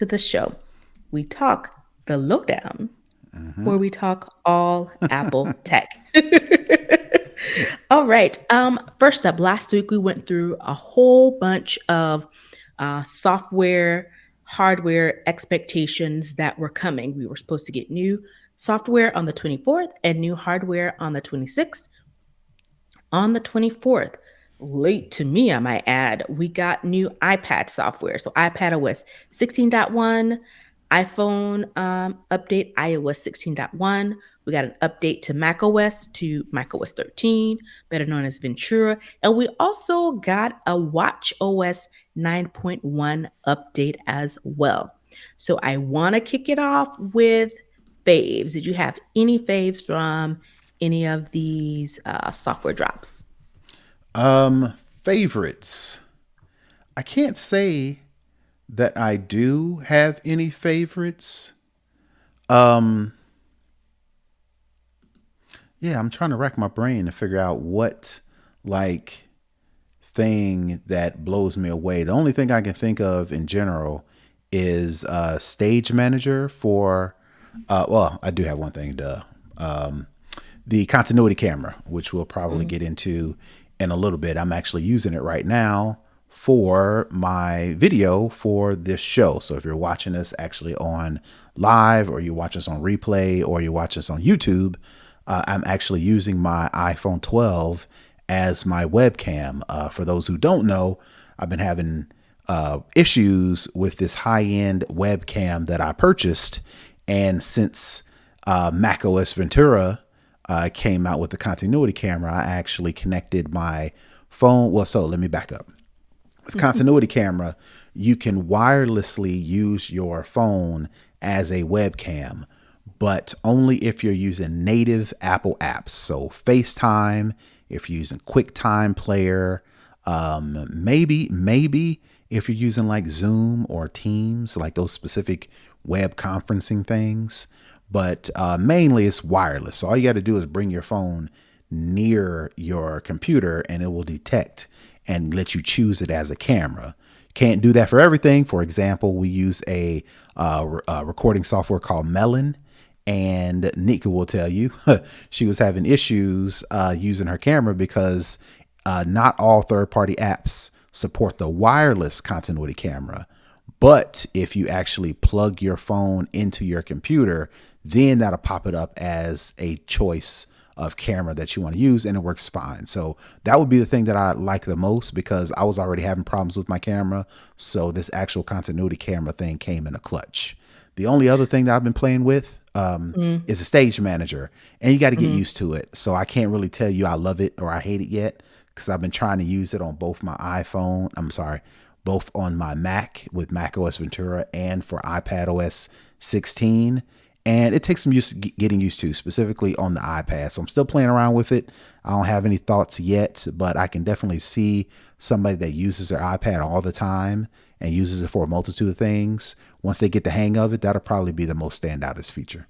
to the show. We talk the lowdown, Hmm. where we talk all Apple tech. All right. First up, last week we went through a whole bunch of software, hardware expectations that were coming. We were supposed to get new software on the 24th and new hardware on the 26th. On the 24th, late to me, I might add, we got new iPad software. So iPadOS 16.1, iPhone update iOS 16.1. We got an update to macOS to macOS 13, better known as Ventura. And we also got a watchOS 9.1 update as well. So I want to kick it off with faves. Did you have any faves from any of these software drops? Favorites. I can't say that I do have any favorites. Um, yeah, I'm trying to rack my brain to figure out what like thing that blows me away. The only thing I can think of in general is Stage Manager for. Well, I do have one thing. Duh. Um, the continuity camera, which we'll probably Mhm. get into in a little bit. I'm actually using it right now for my video for this show. So if you're watching this actually on live, or you watch us on replay, or you watch us on YouTube, I'm actually using my iPhone 12 as my webcam. For those who don't know, I've been having issues with this high end webcam that I purchased. And since macOS Ventura came out with the continuity camera, I actually connected my phone. Well, so let me back up. With continuity camera, you can wirelessly use your phone as a webcam, but only if you're using native Apple apps. So FaceTime, if you're using QuickTime Player, maybe if you're using like Zoom or Teams, like those specific web conferencing things. But mainly it's wireless. So all you got to do is bring your phone near your computer and it will detect and let you choose it as a camera. Can't do that for everything. For example, we use a recording software called Melon, and Nica will tell you she was having issues using her camera because not all third-party apps support the wireless continuity camera. But if you actually plug your phone into your computer, then that'll pop it up as a choice of camera that you want to use, and it works fine. So that would be the thing that I like the most, because I was already having problems with my camera. So this actual continuity camera thing came in a clutch. The only other thing that I've been playing with Mhm. is a stage manager, and you got to get Mhm. used to it. So I can't really tell you I love it or I hate it yet, because I've been trying to use it on both my iPhone. I'm sorry, both on my Mac with macOS Ventura and for iPadOS 16. And it takes some getting used to, specifically on the iPad. So I'm still playing around with it. I don't have any thoughts yet, but I can definitely see somebody that uses their iPad all the time and uses it for a multitude of things. Once they get the hang of it, that'll probably be the most standoutest feature.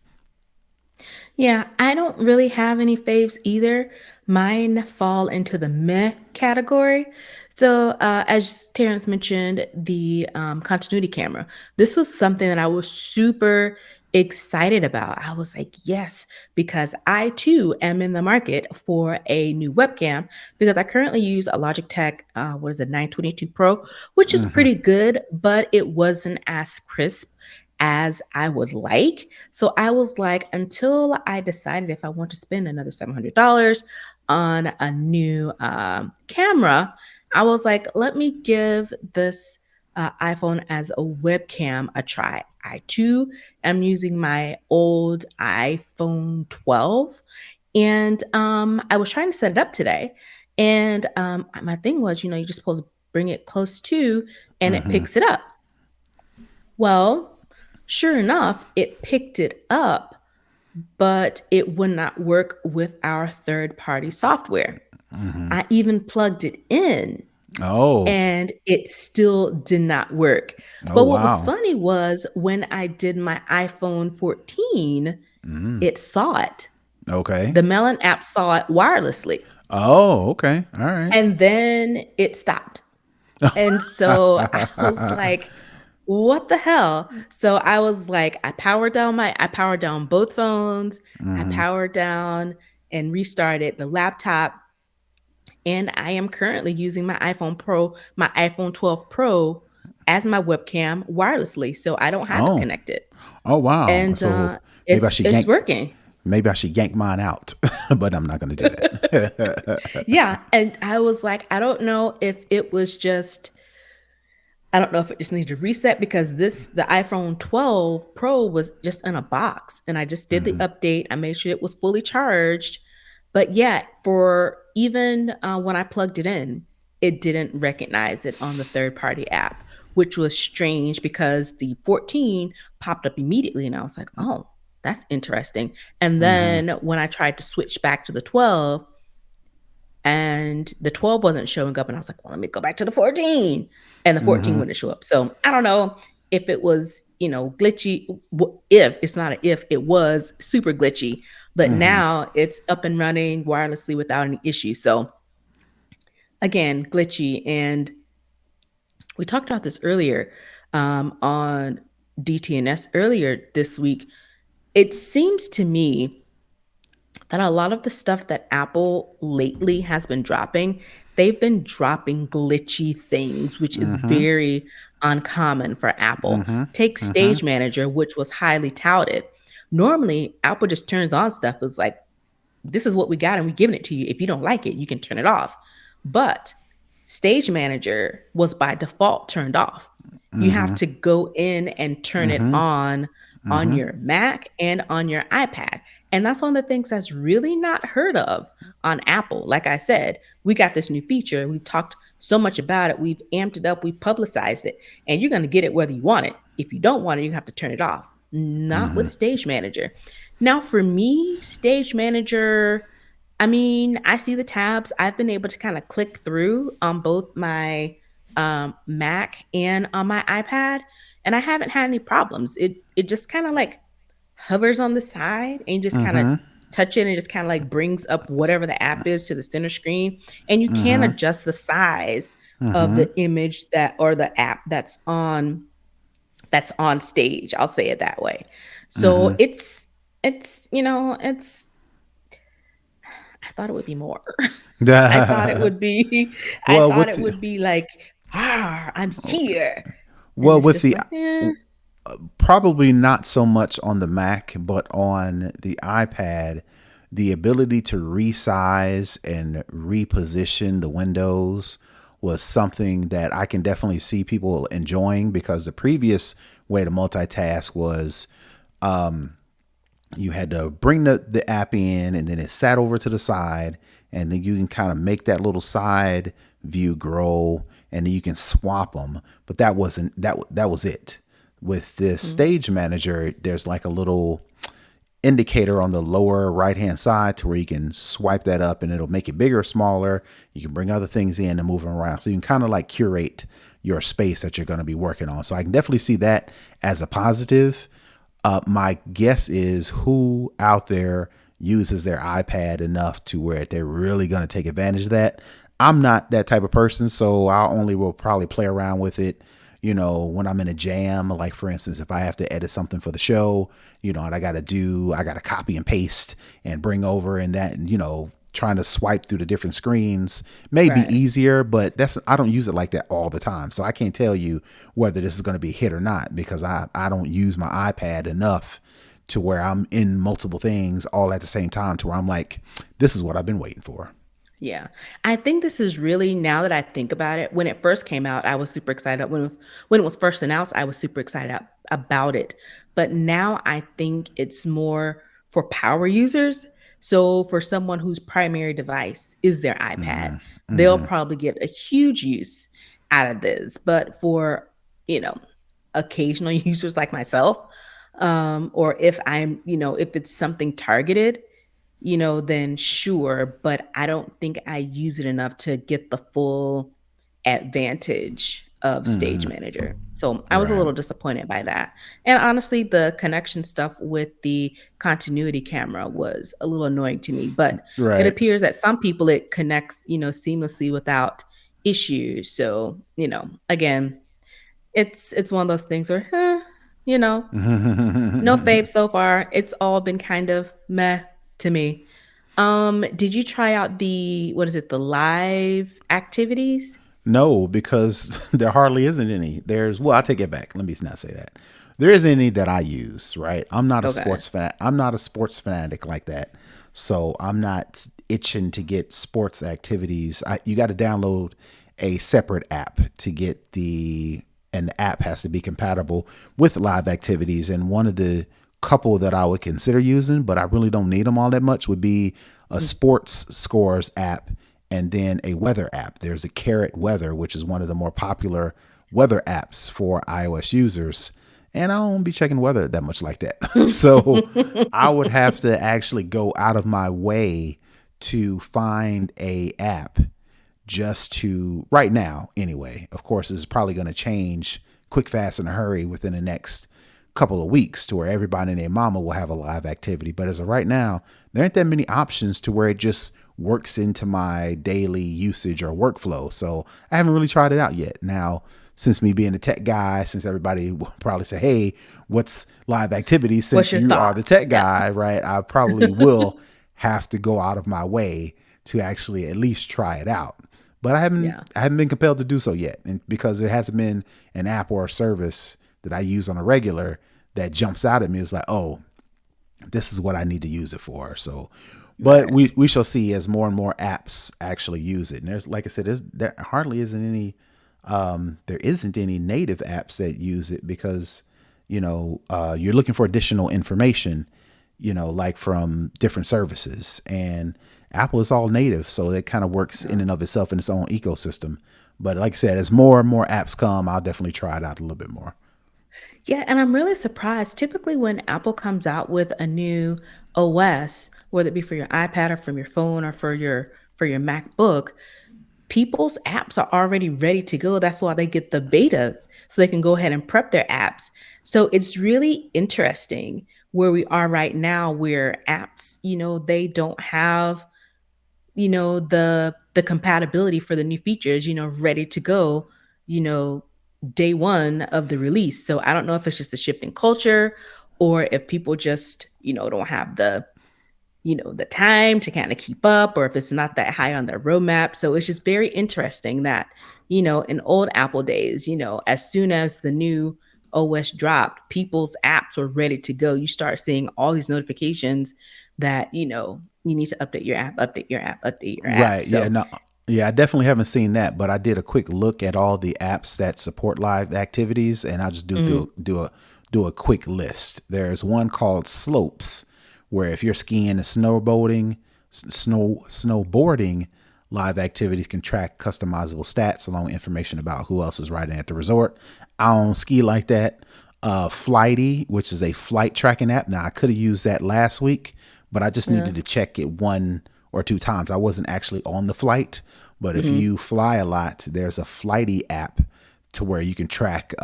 Yeah, I don't really have any faves either. Mine fall into the meh category. So, as Terrence mentioned, the continuity camera. This was something that I was super excited about. I was like, yes, because I too am in the market for a new webcam because I currently use a Logitech, what is it, 922 Pro, which is Hmm. pretty good, but it wasn't as crisp as I would like. So I was like, until I decided if I want to spend another $700 on a new camera, I was like, let me give this iPhone as a webcam a try. I too am using my old iPhone 12, and I was trying to set it up today. And my thing was, you're just supposed to bring it close to, and it Hmm. picks it up. Well, sure enough, it picked it up, but it would not work with our third party software. Hmm. I even plugged it in Oh, and it still did not work. oh But what was wow. funny was when I did my iPhone 14, Mm. it saw it. Okay. The Melon app saw it wirelessly, Oh, okay. All right. and then it stopped. And so I was like, what the hell? So I was like, I powered down both phones, I Mm-hmm. powered down and restarted the laptop. And I am currently using my iPhone 12 Pro as my webcam wirelessly. So I don't have it Oh. connected. Oh wow. And So maybe I should it's yank working. mine out, but I'm not going to do that. Yeah. And I was like, I don't know if it was just I don't know if it just needed to reset because the iPhone 12 Pro was just in a box and I just did the Mm-hmm. update. I made sure it was fully charged. But yeah, for even when I plugged it in, it didn't recognize it on the third party app, which was strange because the 14 popped up immediately. And I was like, oh, that's interesting. And Mm-hmm. then when I tried to switch back to the 12, and the 12 wasn't showing up and I was like, well, let me go back to the 14, and the 14 Mm-hmm. wouldn't show up. So I don't know if it was, glitchy. If it's not an if, it was super glitchy, but Mm-hmm. now it's up and running wirelessly without any issue. So again, glitchy. And we talked about this earlier on DTNS earlier this week. It seems to me that a lot of the stuff that Apple lately has been dropping, they've been dropping glitchy things, which is Mm-hmm. very uncommon for Apple. Mm-hmm. Take Mm-hmm. Stage Manager, which was highly touted. Normally, Apple just turns on stuff. It's like, this is what we got and we're giving it to you. If you don't like it, you can turn it off. But Stage Manager was by default turned off. You have Mm-hmm. to go in and turn it Mm-hmm. on Mm-hmm. your Mac and on your iPad. And that's one of the things that's really not heard of on Apple. Like I said, we got this new feature. We've talked so much about it. We've amped it up. We've publicized it. And you're going to get it whether you want it. If you don't want it, you have to turn it off. Not Mm-hmm. with Stage Manager. Now, for me, Stage Manager, I mean, I see the tabs. I've been able to kind of click through on both my Mac and on my iPad, and I haven't had any problems. It just kind of like hovers on the side and you just kind of Mm-hmm. touch it and it just kind of like brings up whatever the app is to the center screen, and you can Mm-hmm. adjust the size of Mm-hmm. the image that or the app that's on stage. I'll say it that way. So Mm-hmm. it's I thought it would be more. I thought it would be I well, thought with it the would be like, I'm here. And well it's with just the like, eh. probably not so much on the Mac, but on the iPad, the ability to resize and reposition the windows was something that I can definitely see people enjoying, because the previous way to multitask was you had to bring the app in and then it sat over to the side, and then you can kind of make that little side view grow, and then you can swap them. But that wasn't that was it. With this Mhm. stage manager, there's like a little indicator on the lower right hand side to where you can swipe that up and it'll make it bigger or smaller. You can bring other things in and move them around. So you can kind of like curate your space that you're going to be working on. So I can definitely see that as a positive. My guess is, who out there uses their iPad enough to where they're really going to take advantage of that? I'm not that type of person, so I only will probably play around with it, when I'm in a jam. Like, for instance, if I have to edit something for the show, and I got to copy and paste and bring over, and that, and, trying to swipe through the different screens may be Right. easier, but I don't use it like that all the time. So I can't tell you whether this is going to be a hit or not, because I don't use my iPad enough to where I'm in multiple things all at the same time to where I'm like, this is what I've been waiting for. Yeah. I think this is really, now that I think about it, when it first came out, I was super excited. When it was first announced, I was super excited about it. But now I think it's more for power users. So for someone whose primary device is their iPad, they'll probably get a huge use out of this. But for, you know, occasional users like myself, or if it's something targeted, then sure, but I don't think I use it enough to get the full advantage of Stage Manager. So I was a Right. little disappointed by that. And honestly, the connection stuff with the continuity camera was a little annoying to me, but it Right. appears that some people it connects, seamlessly without issues. So, again, It's one of those things where, you know, no faves so far. It's all been kind of meh to me. Did you try out the what is it, the live activities? No, because there hardly isn't any. Well, I take it back. Let me not say that. There isn't any that I use, right? Okay. I'm not a sports fanatic like that. So I'm not itching to get sports activities. You got to download a separate app to get and the app has to be compatible with live activities. And one of the couple that I would consider using, but I really don't need them all that much, would be a Mm. sports scores app and then a weather app. There's a Carrot Weather, which is one of the more popular weather apps for iOS users. And I don't be checking weather that much like that. So I would have to actually go out of my way to find a app just to right now anyway. Of course, it's probably going to change quick, fast, in a hurry within the next couple of weeks to where everybody and their mama will have a live activity. But as of right now, there aren't that many options to where it just works into my daily usage or workflow. So I haven't really tried it out yet. Now, since me being a tech guy, since everybody will probably say, hey, what's live activity? What's Since your you are the thoughts? tech Yeah. guy, right? I probably will have to go out of my way to actually at least try it out. But Yeah. I haven't been compelled to do so yet, and because there hasn't been an app or a service that I use on a regular that jumps out at me. It's like, oh, this is what I need to use it for. So, but Right. we shall see as more and more apps actually use it. And there's, like I said, there hardly isn't any there isn't any native apps that use it because you're looking for additional information, like from different services, and Apple is all native, so it kind of works in Yeah. and of itself in its own ecosystem. But like I said, as more and more apps come, I'll definitely try it out a little bit more. Yeah, and I'm really surprised. Typically, when Apple comes out with a new OS, whether it be for your iPad or from your phone or for your MacBook, people's apps are already ready to go. That's why they get the betas so they can go ahead and prep their apps. So it's really interesting where we are right now, where apps, they don't have the compatibility for the new features ready to go you know day one of the release. So I don't know if it's just a shift in culture, or if people just don't have the time to kind of keep up, or if it's not that high on their roadmap. So it's just very interesting that in old Apple days, as soon as the new OS dropped, people's apps were ready to go. You start seeing all these notifications that you need to update your app, update your app, update your app. Right. Yeah. So No. Yeah, I definitely haven't seen that, but I did a quick look at all the apps that support live activities, and I just mhm, do a quick list. There's one called Slopes, where if you're skiing and snowboarding, snowboarding, live activities can track customizable stats along with information about who else is riding at the resort. I don't ski like that. Flighty, which is a flight tracking app. Now I could have used that last week, but I just yeah, needed to check it one or two times. I wasn't actually on the flight, but if mhm. you fly a lot, there's a Flighty app to where you can track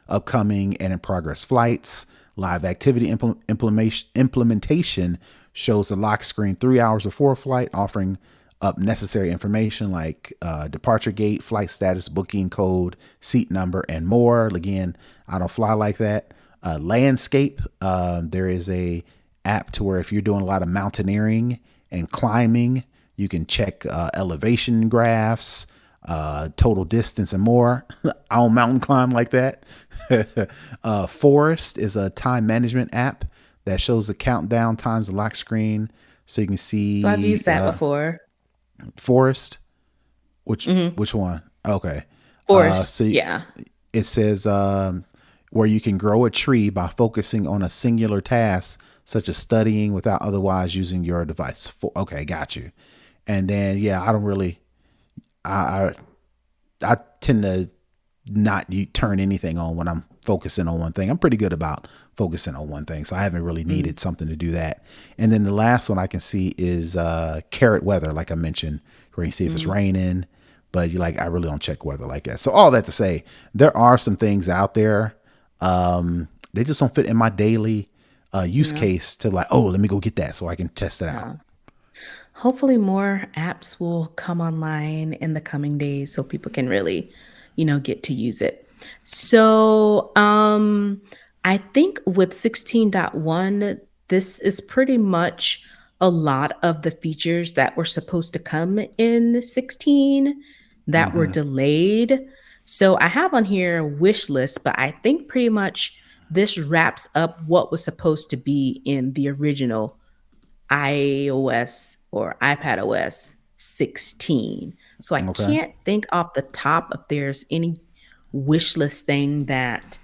upcoming and in progress flights. Live activity implementation shows the lock screen 3 hours before a flight, offering up necessary information like departure gate, flight status, booking code, seat number, and more. Again, I don't fly like that. Landscape, there is a app to where if you're doing a lot of mountaineering and climbing, you can check elevation graphs, total distance, and more. I don't mountain climb like that. Forest is a time management app that shows the countdown times, the lock screen, so you can So I've see used that before. Forest. Hmm. Which one? Okay. Forest, So yeah. it says where you can grow a tree by focusing on a singular task, such as studying without otherwise using your device. Okay, got you. And then yeah, I don't really. I I tend to not turn anything on when I'm focusing on one thing. I'm pretty good about focusing on one thing, so I haven't really Mm, needed something to do that. And then the last one I can see is Carrot Weather, like I mentioned, where you see if it's mm, raining. But you like, I really don't check weather like that. So all that to say, there are some things out there. They just don't fit in my daily use yeah, case to like, oh, let me go get that so I can test it out. yeah. Hopefully, more apps will come online in the coming days so people can really get to use it. So, I think with 16.1, this is pretty much a lot of the features that were supposed to come in 16 that were Hmm. delayed. So I have on here wish list, but I think pretty much this wraps up what was supposed to be in the original iOS or iPadOS 16. So I Okay. can't think off the top if there's any wish list thing that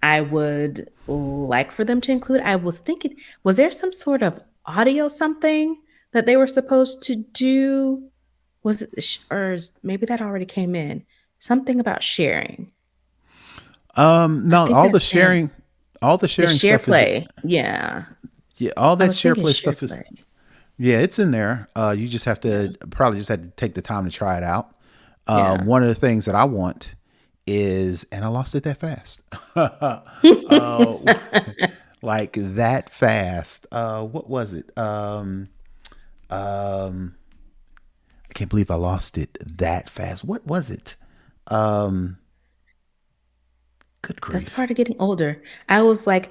I would like for them to include. I was thinking, was there some sort of audio something that they were supposed to do? Was it, maybe that already came in? Something about sharing. I No, think that's it. all the The sharing share stuff is, play. Yeah. yeah, all I that was share thinking play share stuff is, play. yeah, it's in there. You just have Yeah. to probably just had to take the time to try it out. Yeah. One of the things that I want is, and I lost it that fast. uh, like that fast. What was it? Um, I can't believe I lost it that fast. What was it? Um, Good That's grief. part of getting older. I was like,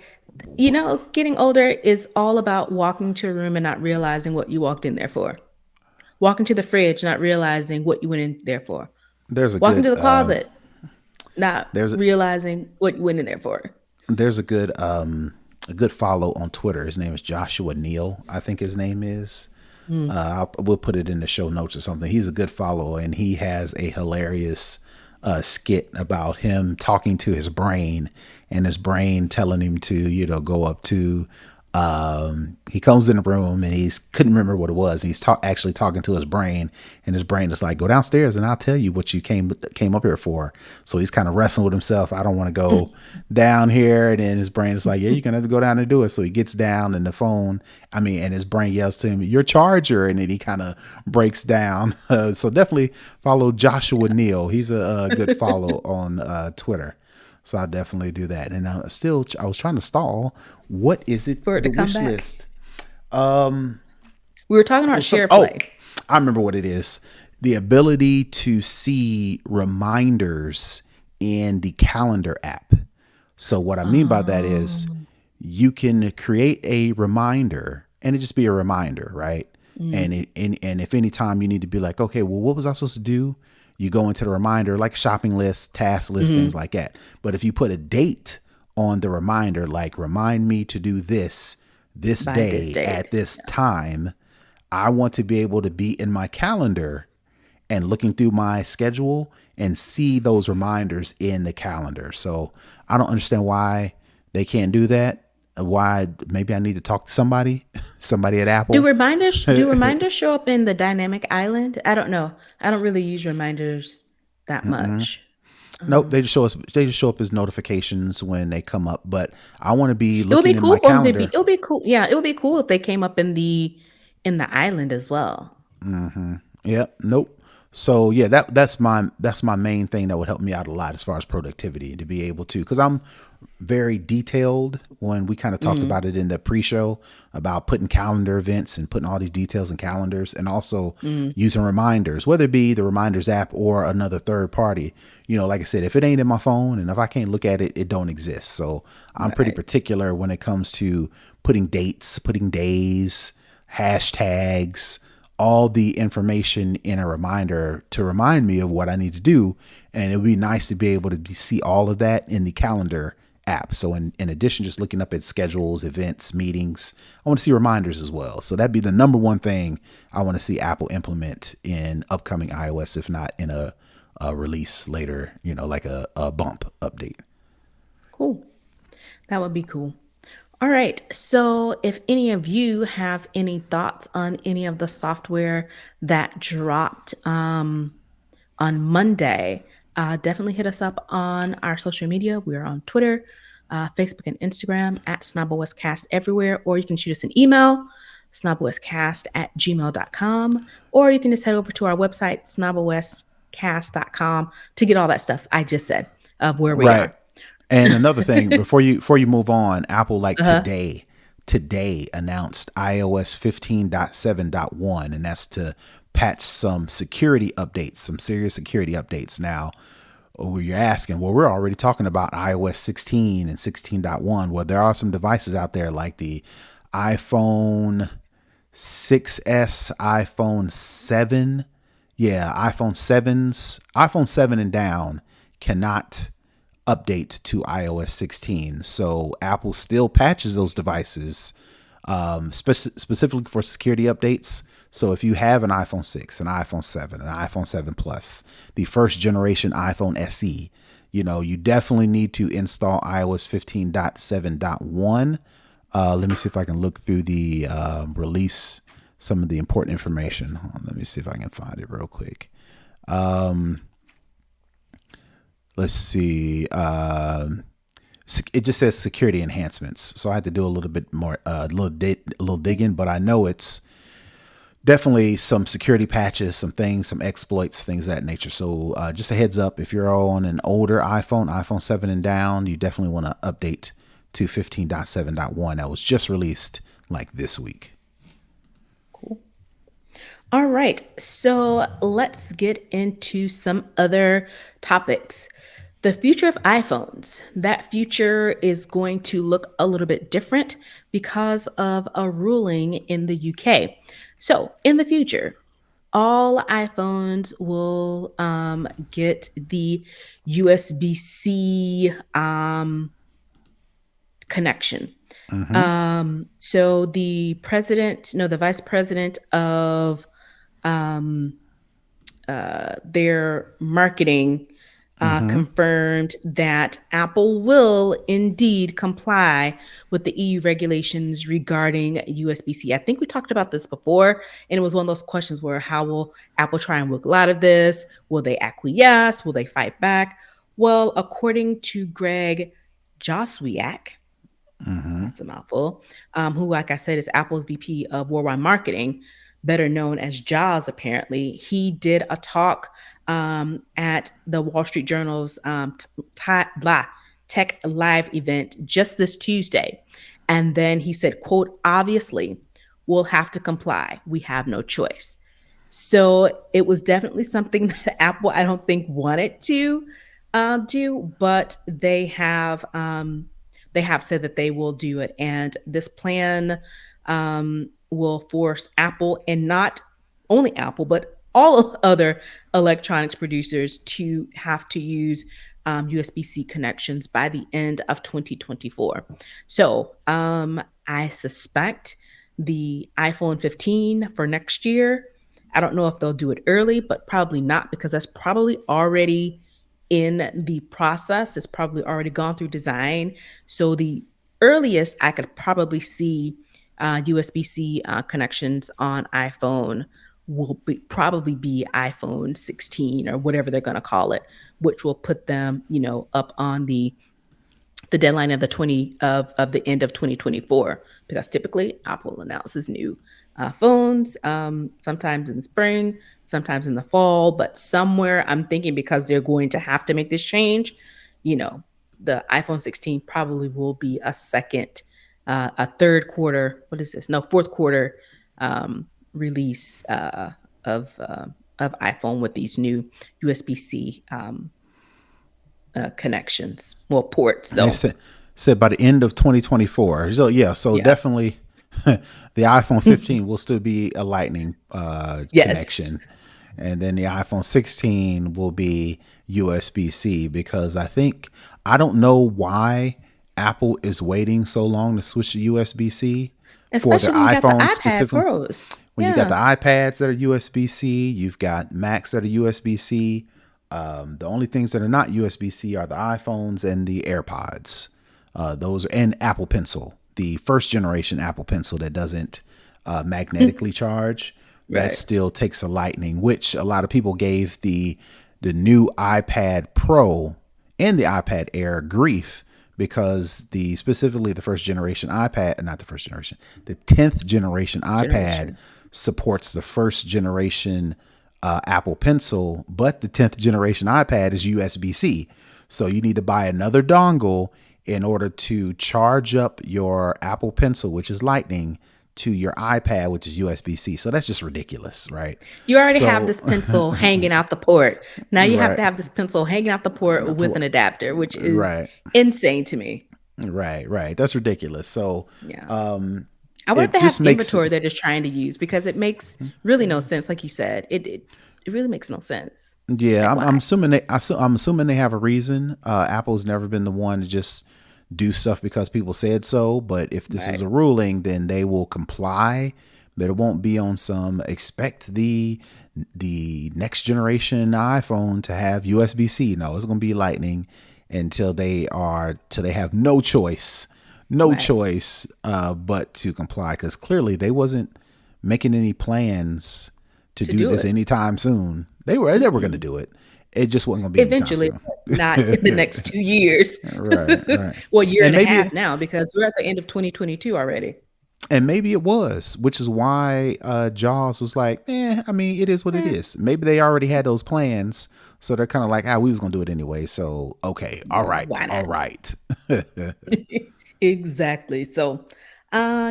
getting older is all about walking to a room and not realizing what you walked in there for. Walking to the fridge, not realizing what you went in there for. There's a Walking good to the closet, not there's realizing what you went in there for. there's a good follow on Twitter. His name is Joshua Neal, I think his name is. Mm. We'll put it in the show notes or something. He's a good follow, and he has a hilarious skit about him talking to his brain, and his brain telling him to, go up to. He comes in the room and he's couldn't remember what it was. And he's actually talking to his brain, and his brain is like, "Go downstairs and I'll tell you what you came up here for." So he's kind of wrestling with himself. I don't want to go down here, and then his brain is like, "Yeah, you're gonna have to go down and do it." So he gets down, and and his brain yells to him, "Your charger," and then he kind of breaks down. So definitely follow Joshua Neal. He's a good follow on Twitter. So I definitely do that. And I was trying to stall. What is it? For it to The come wish back. list. We were talking It about was some. share Oh, play. I remember what it is. The ability to see reminders in the calendar app. So what I mean by that is Um, you can create a reminder, and it just be a reminder, right? mm, And if any time you need to be like, okay, well, what was I supposed to do? You go into the reminder, like shopping list, task list, things mhm. like that. But if you put a date on the reminder, like remind me to do this By this day date. at this time, I want to be able to be in my calendar and looking through my schedule and see those reminders in the calendar. So I don't understand why they can't do that. Why maybe I need to talk to somebody, somebody at Apple. Do reminders show up in the dynamic island? I don't know. I don't really use reminders that much. Nope, Um, they just show up as notifications when they come up. But I want to be it would be looking in cool my for them to be. calendar. It would be cool. Yeah, it would be cool if they came up in the island as well. Yep. Nope. So yeah, that's my main thing that would help me out a lot as far as productivity, to be able to, because I'm very detailed. When we kind of talked Mm, about it in the pre-show about putting calendar events and putting all these details in calendars, and also mm, using reminders, whether it be the reminders app or another third party. Like I said, if it ain't in my phone and if I can't look at it, it don't exist. So I'm pretty right. particular when it comes to putting dates, putting days, hashtags, all the information in a reminder to remind me of what I need to do. And it would be nice to be able to see all of that in the calendar app. So in addition, just looking up at schedules, events, meetings, I want to see reminders as well. So that'd be the number one thing I want to see Apple implement in upcoming iOS, if not in a release later, like a bump update. Cool. That would be cool. All right. So, if any of you have any thoughts on any of the software that dropped on Monday, definitely hit us up on our social media. We're on Twitter, Facebook, and Instagram at SnobOScast everywhere, or you can shoot us an email, snoboscast@gmail.com, or you can just head over to our website, snoboscast.com, to get all that stuff I just said of where we Right. are. And another thing, before you move on, Apple like Uh-huh. today announced iOS 15.7.1, and that's to patch some security updates, some serious security updates. Now, Oh, you're asking, well, we're already talking about iOS 16 and 16.1. Well, there are some devices out there like the iPhone 6S, iPhone 7. Yeah, iPhone 7 and down cannot update to iOS 16. So Apple still patches those devices specifically for security updates. So if you have an iPhone 6, an iPhone 7, an iPhone 7 Plus, the first generation iPhone SE, you definitely need to install iOS 15.7.1. Let me see if I can look through the release, some of the important Release notes. information. Let me see if I can find it real quick. Let's see. It just says security enhancements, so I had to do a little bit more, a little digging. But I know it's definitely some security patches, some things, some exploits, things of that nature. So just a heads up, if you're on an older iPhone 7 and down, you definitely want to update to 15.7.1. That was just released like this week. Cool. All right. So let's get into some other topics. The future of iPhones. That future is going to look a little bit different because of a ruling in the UK. So, in the future, all iPhones will get the USB C connection. Mm-hmm. So the president, no, the vice president of um, their marketing Mm-hmm. confirmed that Apple will indeed comply with the EU regulations regarding USB C. I think we talked about this before, and it was one of those questions where how will Apple try and wiggle out of this? Will they acquiesce? Will they fight back? Well, according to Greg Joswiak, Mm-hmm. that's a mouthful, who, like I said, is Apple's VP of Worldwide Marketing, better known as Jaws, apparently. He did a talk at the Wall Street Journal's Tech Live event just this Tuesday. And then he said, quote, obviously, we'll have to comply. We have no choice. So it was definitely something that Apple, I don't think, wanted to do, but they have said that they will do it, and this plan will force Apple, and not only Apple, but all other electronics producers to have to use USB-C connections by the end of 2024. So I suspect the iPhone 15 for next year. I don't know if they'll do it early, but probably not because that's probably already in the process. It's probably already gone through design. So the earliest I could probably see USB C connections on iPhone will probably be iPhone 16 or whatever they're going to call it, which will put them, up on the deadline of the end of 2024, because typically Apple announces new phones, sometimes in spring, sometimes in the fall, but somewhere I'm thinking, because they're going to have to make this change, you know the iPhone 16 probably will be a third quarter, what is this, no, fourth quarter release of uh, of iPhone with these new USB-C connections, well, ports. And they So said by the end of 2024. So yeah, so yeah. definitely the iPhone 15 will still be a Lightning Yes. connection, and then the iPhone 16 will be USB C, because I don't know why Apple is waiting so long to switch to USB C for their Especially when you got the iPhones iPad specifically. Pros. When you got Yeah. the iPads that are USB C, you've got Macs that are USB C. The only things that are not USB C are the iPhones and the AirPods. Those are, and Apple Pencil, the first generation Apple Pencil that doesn't magnetically charge. That Right. still takes a Lightning, which a lot of people gave the new iPad Pro and the iPad Air grief, because specifically the first generation iPad, not the first generation, the 10th generation iPad Generation. supports the first generation Apple Pencil, but the 10th generation iPad is USB C. So you need to buy another dongle in order to charge up your Apple Pencil, which is Lightning, to your iPad, which is USB C. So that's just ridiculous, right? You already have So, this pencil hanging out the port. Now you have right, to have this pencil hanging out the port with an adapter, which is right, insane to me. right. That's ridiculous. So, Yeah. um, I wonder if it they have just makes inventory they're just trying to use because it makes really no sense. Like you said, it really makes no sense. Yeah, Like I'm why? assuming I'm assuming they have a reason. Apple's never been the one to just do stuff because people said so. But if this is Right. a ruling, then they will comply. But it won't be on some expect the next generation iPhone to have USB C. No, it's going to be Lightning until till they have no Right. choice but to comply because clearly they wasn't making any plans to To do do this it. anytime soon. They were going to Mm-mm. do it. It just wasn't going to be anytime Eventually, soon. but not in the next 2 years. Right. Well, year And and a maybe half now because we're at the end of 2022 already. and maybe it was, which is why Jaws was like, I mean, it is what it Eh, is. Maybe they already had those plans, so they're kind of like, we was going to do it anyway. So okay, why all not? right. Exactly. So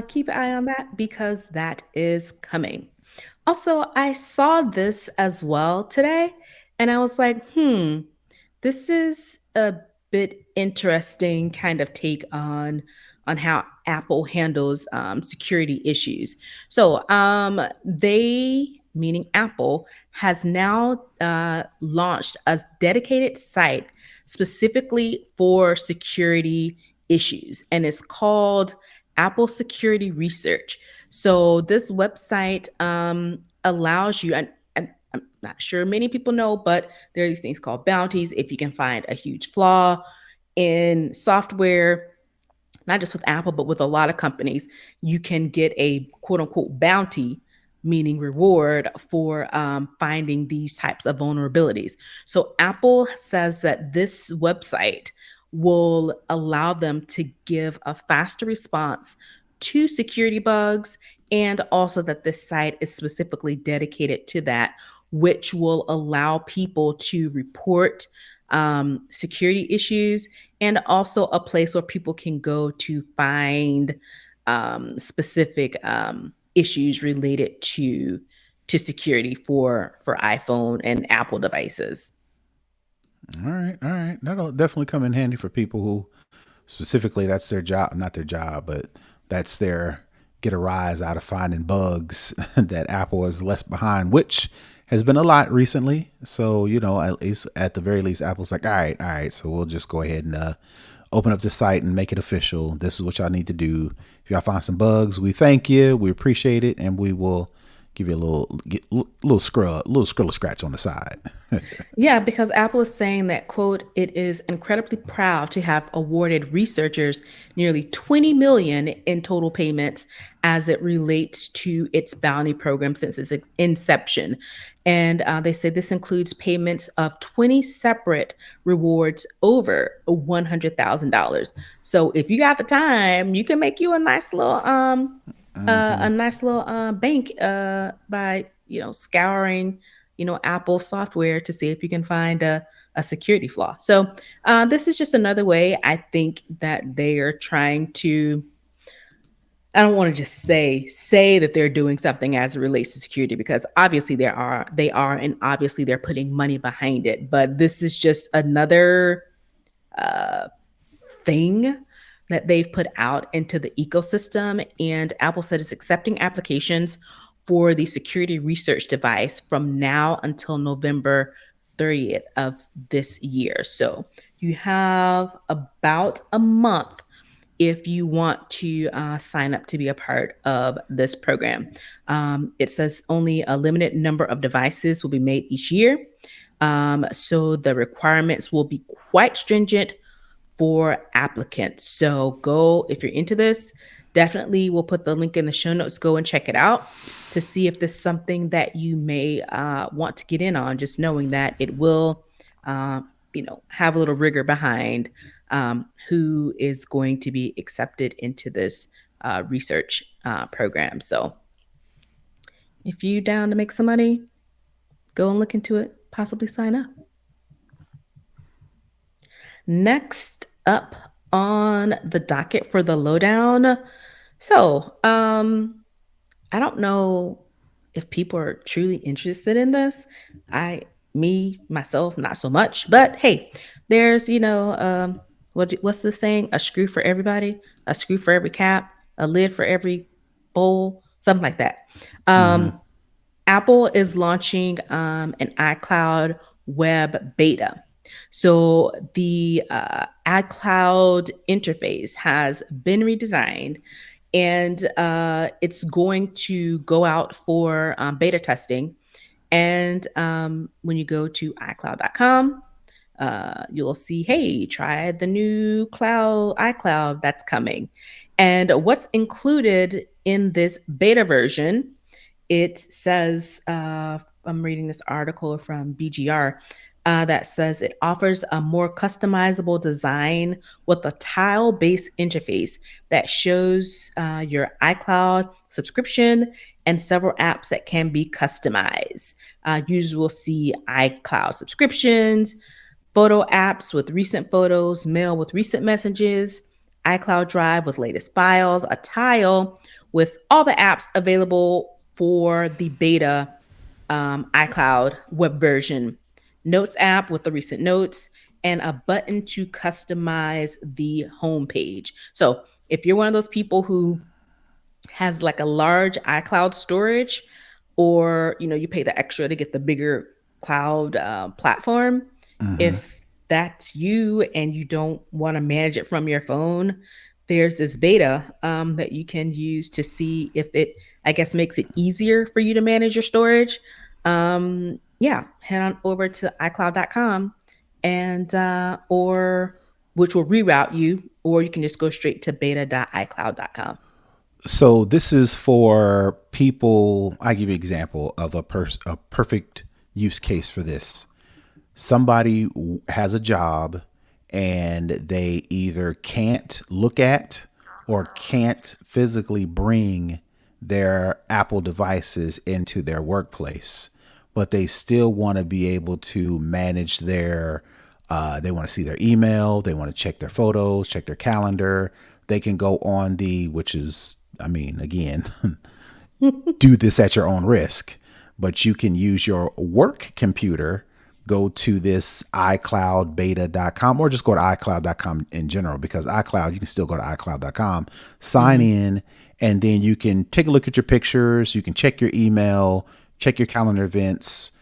keep an eye on that because that is coming. Also, I saw this as well today, and I was like, this is a bit interesting kind of take on how Apple handles security issues. So, they, meaning Apple, has now launched a dedicated site specifically for security issues, and it's called Apple Security Research. So this website allows you, and I'm not sure many people know, but there are these things called bounties. If you can find a huge flaw in software, not just with Apple, but with a lot of companies, you can get a quote unquote bounty, meaning reward for finding these types of vulnerabilities. So Apple says that this website will allow them to give a faster response to security bugs, and also that this site is specifically dedicated to that, which will allow people to report security issues, and also a place where people can go to find specific issues related to security for iPhone and Apple devices. All right. That'll definitely come in handy for people who specifically that's their job, not their job, but that's their get a rise out of finding bugs that Apple has left behind, which has been a lot recently. So, at the very least, Apple's like, all right. So we'll just go ahead and open up the site and make it official. This is what y'all need to do. If y'all find some bugs, we thank you. We appreciate it. And we will give you a little scroll scratch on the side. Yeah, because Apple is saying that, quote, it is incredibly proud to have awarded researchers nearly 20 million in total payments as it relates to its bounty program since its inception. And they say this includes payments of 20 separate rewards over $100,000. So if you got the time, you can make you a nice little bank by scouring Apple software to see if you can find a security flaw. So this is just another way I think that they are trying to. I don't want to just say that they're doing something as it relates to security because obviously they are, and obviously they're putting money behind it. But this is just another uh, thing that they've put out into the ecosystem. And Apple said it's accepting applications for the security research device from now until November 30th of this year. So you have about a month if you want to sign up to be a part of this program. It says only a limited number of devices will be made each year. So the requirements will be quite stringent for applicants. So go, if you're into this, definitely we'll put the link in the show notes. Go and check it out to see if this is something that you may want to get in on, just knowing that it will, have a little rigor behind who is going to be accepted into this research program. So if you down to make some money, go and look into it, possibly sign up. Next up on the docket for the lowdown. So, I don't know if people are truly interested in this. Myself, not so much. But hey, there's what's the saying? A screw for everybody, a screw for every cap, a lid for every bowl, something like that. Mm-hmm. Um, Apple is launching an iCloud web beta. So the iCloud interface has been redesigned, and it's going to go out for beta testing. And when you go to iCloud.com, you'll see, hey, try the new cloud iCloud that's coming. And what's included in this beta version, it says, I'm reading this article from BGR that says it offers a more customizable design with a tile based interface that shows your iCloud subscription and several apps that can be customized. Users will see iCloud subscriptions, photo apps with recent photos, mail with recent messages, iCloud Drive with latest files, a tile with all the apps available for the beta iCloud web version, Notes app with the recent notes, and a button to customize the homepage. So if you're one of those people who has like a large iCloud storage, or you pay the extra to get the bigger cloud platform. Mm-hmm. If that's you and you don't want to manage it from your phone, there's this beta that you can use to see if it, I guess, makes it easier for you to manage your storage. Yeah, head on over to iCloud.com and or which will reroute you, or you can just go straight to beta.icloud.com. So this is for people. I give you an example of a perfect use case for this. Somebody has a job and they either can't look at or can't physically bring their Apple devices into their workplace, but they still want to be able to manage their, they want to see their email, they want to check their photos, check their calendar. They can go on which is, I mean, again, do this at your own risk, but you can use your work computer, go to this iCloudbeta.com or just go to iCloud.com in general, because iCloud, you can still go to iCloud.com, sign Mhm. in, and then you can take a look at your pictures. You can check your email, check your calendar events,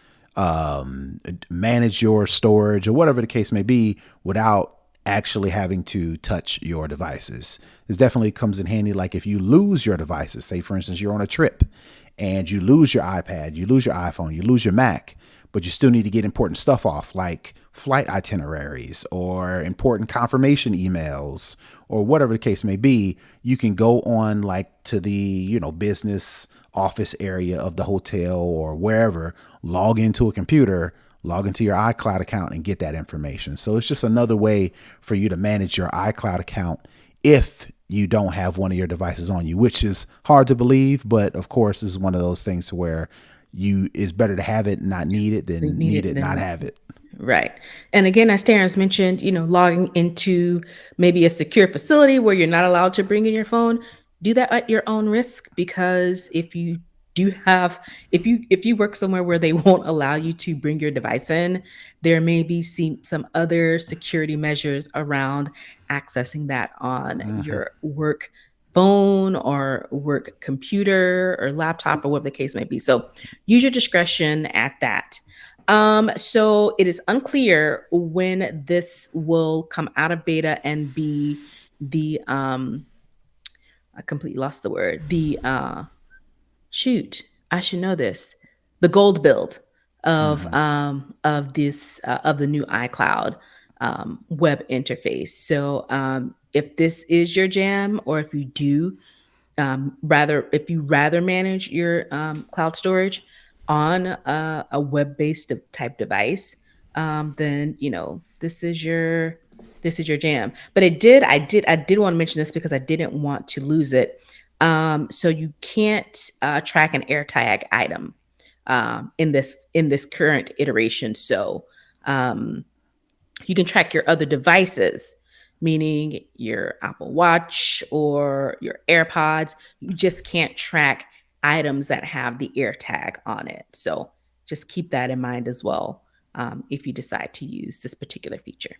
manage your storage or whatever the case may be without actually having to touch your devices. This definitely comes in handy. Like if you lose your devices, say for instance, you're on a trip and you lose your iPad, you lose your iPhone, you lose your Mac, but you still need to get important stuff off like flight itineraries or important confirmation emails or whatever the case may be. You can go on like to the, business office area of the hotel or wherever, log into a computer, log into your iCloud account and get that information. So it's just another way for you to manage your iCloud account if you don't have one of your devices on you, which is hard to believe, but of course is one of those things where it's better to have it, not need it, They than need need it it, not then. have it. Right. And again, as Terrance mentioned, logging into maybe a secure facility where you're not allowed to bring in your phone, do that at your own risk, because if you do have if you work somewhere where they won't allow you to bring your device in, there may be some other security measures around accessing that on Mm-hmm. your work phone or work computer or laptop or whatever the case may be. So use your discretion at that. So it is unclear when this will come out of beta and be the I completely lost the word. The shoot, I should know this. The gold build Mm-hmm. of this of the new iCloud web interface. So if this is your jam, or if you do rather if you rather manage your cloud storage on a web-based type device, then this is your jam. But I did want to mention this because I didn't want to lose it. So you can't track an AirTag item in this current iteration. So um, you can track your other devices, meaning your Apple Watch or your AirPods. You just can't track items that have the AirTag on it. So just keep that in mind as well if you decide to use this particular feature.